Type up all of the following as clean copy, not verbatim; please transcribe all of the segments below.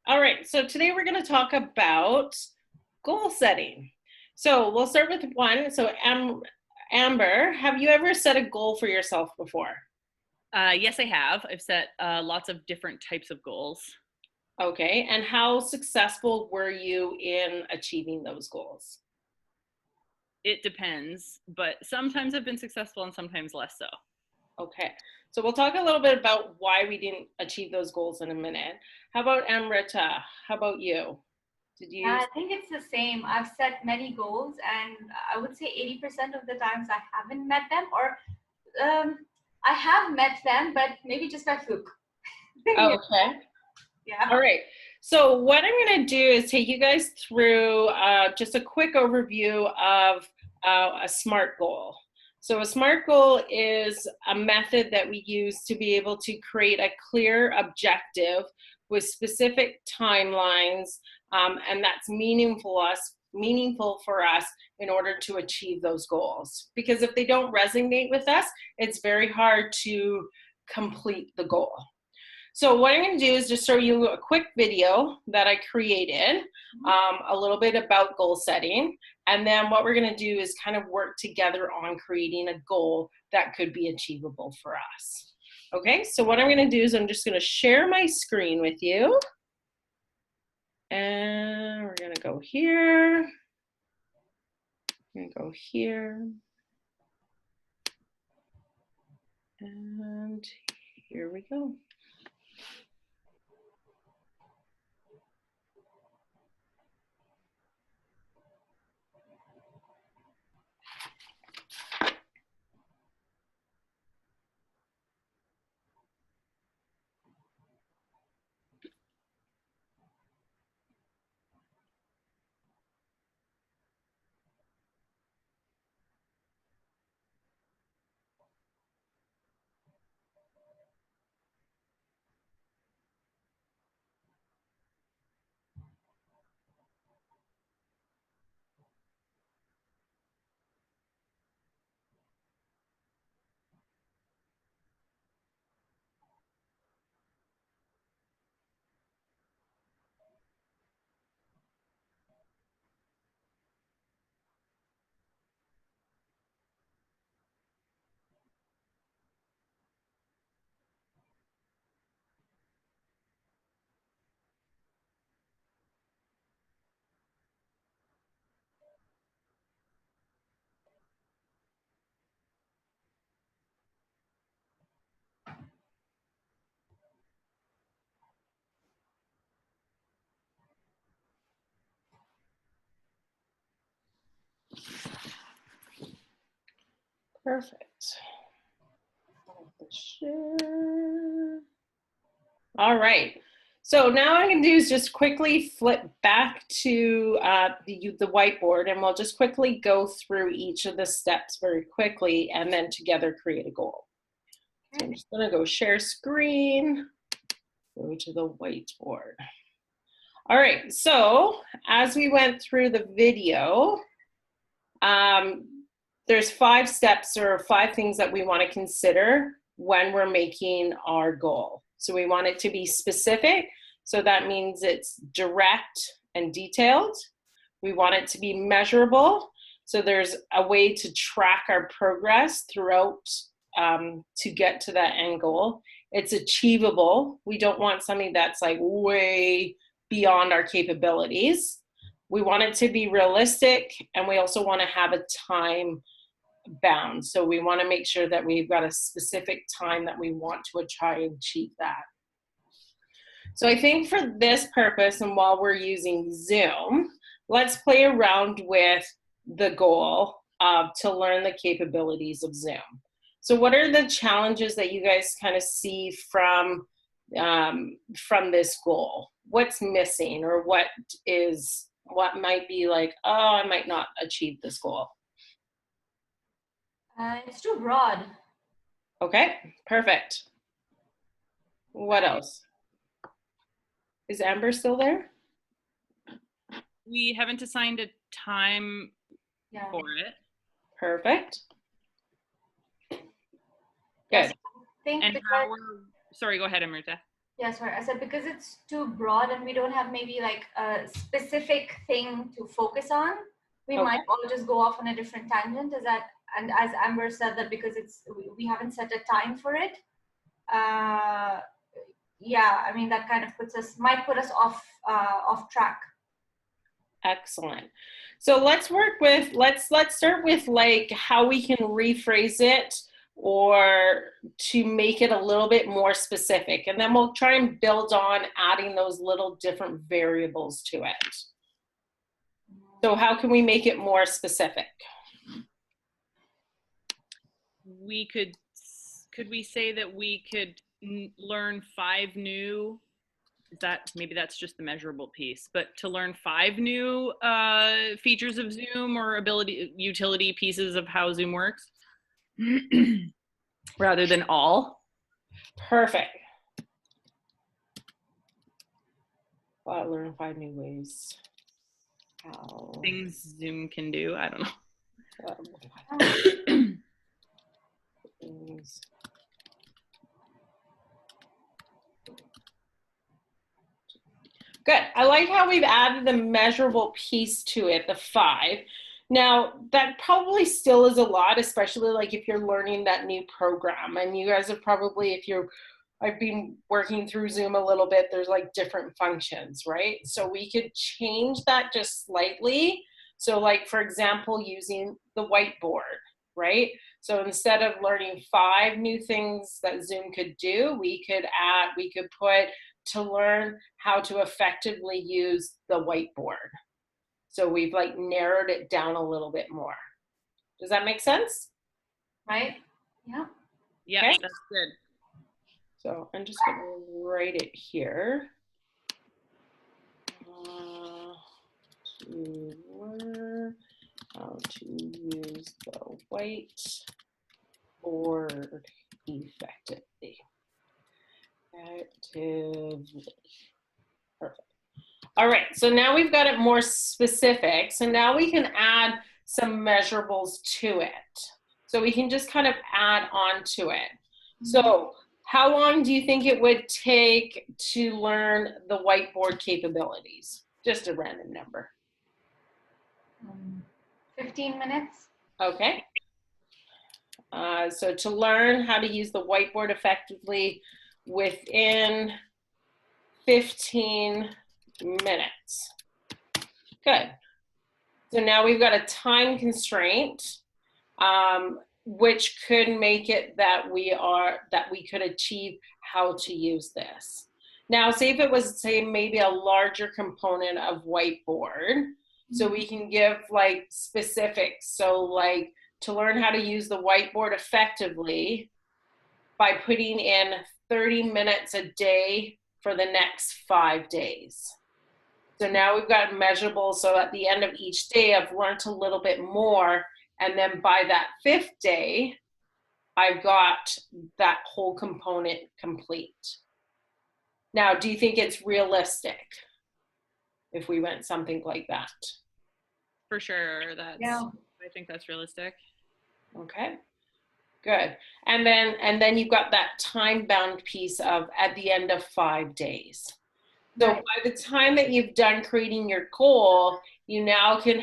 All right, so today we're going to talk about goal setting. So we'll start with one. So Amber, have you ever set a goal for yourself before? Yes, I have. I've set lots of different types of goals. Okay, and how successful were you in achieving those goals? It depends, but sometimes I've been successful and sometimes less so. Okay, so we'll talk a little bit about why we didn't achieve those goals in a minute. How about Amrita? How about you? Did Yeah, you? I think it's the same. I've set many goals, and I would say 80% of the times I haven't met them, or I have met them, but maybe just by fluke. Oh, okay. Yeah. All right. So what I'm going to do is take you guys through just a quick overview of a SMART goal. So a SMART goal is a method that we use to be able to create a clear objective with specific timelines, and that's meaningful for us in order to achieve those goals. Because if they don't resonate with us, it's very hard to complete the goal. So what I'm going to do is just show you a quick video that I created, a little bit about goal setting, and then what we're going to do is kind of work together on creating a goal that could be achievable for us. Okay, so what I'm going to do is I'm just going to share my screen with you, and we're going to go here, we're going to go here, and here we go. Perfect. All right. So now what I'm going to do is just quickly flip back to the whiteboard, and we'll just quickly go through each of the steps very quickly and then together create a goal. So I'm just going to go share screen, go to the whiteboard. All right, so as we went through the video, there's 5 steps or 5 things that we want to consider when we're making our goal. So we want it to be specific, so that means it's direct and detailed. We want it to be measurable, so there's a way to track our progress throughout to get to that end goal. It's achievable. We don't want something that's like way beyond our capabilities. We want it to be realistic, and we also want to have a time bound. So we want to make sure that we've got a specific time that we want to try and achieve that. So I think for this purpose, and while we're using Zoom, let's play around with the goal to learn the capabilities of Zoom. So what are the challenges that you guys kind of see from this goal? What's missing, or what might be like, oh, I might not achieve this goal? It's too broad. Okay, perfect. What else? Is Amber still there? We haven't assigned a time for it. Perfect. Yes, Good. I think And sorry, go ahead, Amrita. Yeah, sorry. I said because it's too broad and we don't have maybe like a specific thing to focus on, we Okay. might all just go off on a different tangent. Is that, and as Amber said, that because we haven't set a time for it. Yeah, I mean that kind of might put us off track. Excellent. So let's start with like how we can rephrase it or to make it a little bit more specific. And then we'll try and build on adding those little different variables to it. So how can we make it more specific? We could we say that we could learn 5 new, maybe that's just the measurable piece, but to learn 5 new features of Zoom or utility pieces of how Zoom works rather than all. Perfect. Well, learn 5 new ways. How Things Zoom can do. I don't know. things. Good. I like how we've added the measurable piece to it, the 5. Now, that probably still is a lot, especially like if you're learning that new program. And you guys have probably, I've been working through Zoom a little bit, there's like different functions, right? So we could change that just slightly. So like, for example, using the whiteboard, right? So instead of learning 5 new things that Zoom could do, we could put to learn how to effectively use the whiteboard. So we've like narrowed it down a little bit more. Does that make sense? Right? Yeah. Yeah, Okay. that's good. So I'm just gonna write it here. To learn how to use the whiteboard effectively. Perfect. All right, so now we've got it more specific. So now we can add some measurables to it. So we can just kind of add on to it. So how long do you think it would take to learn the whiteboard capabilities? Just a random number. 15 minutes. Okay. So to learn how to use the whiteboard effectively within 15 minutes. Good. So now we've got a time constraint, which could make it that we could achieve how to use this. Now, say if it was, say, maybe a larger component of whiteboard, so we can give like specifics. So like to learn how to use the whiteboard effectively by putting in 30 minutes a day for the next 5 days. So now we've got measurable. So at the end of each day, I've learned a little bit more. And then by that 5th day, I've got that whole component complete. Now, do you think it's realistic if we went something like that? For sure. Yeah. I think that's realistic. Okay. Good. And then you've got that time-bound piece of at the end of 5 days. So Right. by the time that you've done creating your goal, you now can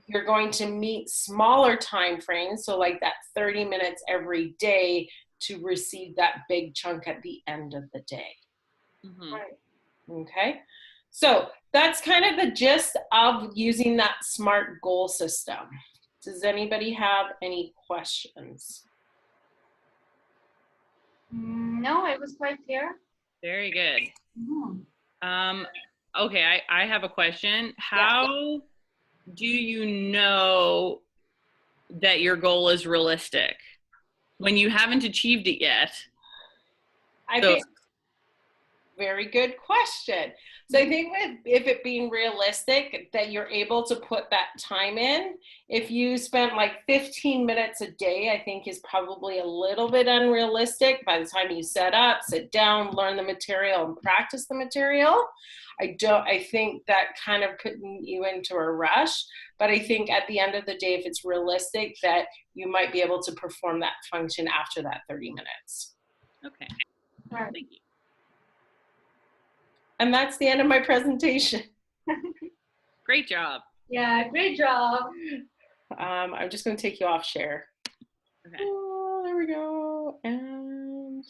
you're going to meet smaller time frames. So like that 30 minutes every day to receive that big chunk at the end of the day. Mm-hmm. Right. Okay. So that's kind of the gist of using that SMART goal system. Does anybody have any questions? No, it was quite clear. Very good. Mm. Okay, I have a question. How do you know that your goal is realistic when you haven't achieved it yet? I think very good question. So I think if it being realistic that you're able to put that time in, if you spent like 15 minutes a day, I think is probably a little bit unrealistic by the time you set up, sit down, learn the material and practice the material. I think that kind of putting you into a rush, but I think at the end of the day, if it's realistic that you might be able to perform that function after that 30 minutes. Okay. Right. Thank you. And that's the end of my presentation. Great job. Yeah, great job. I'm just going to take you off share. Okay. Oh, there we go. And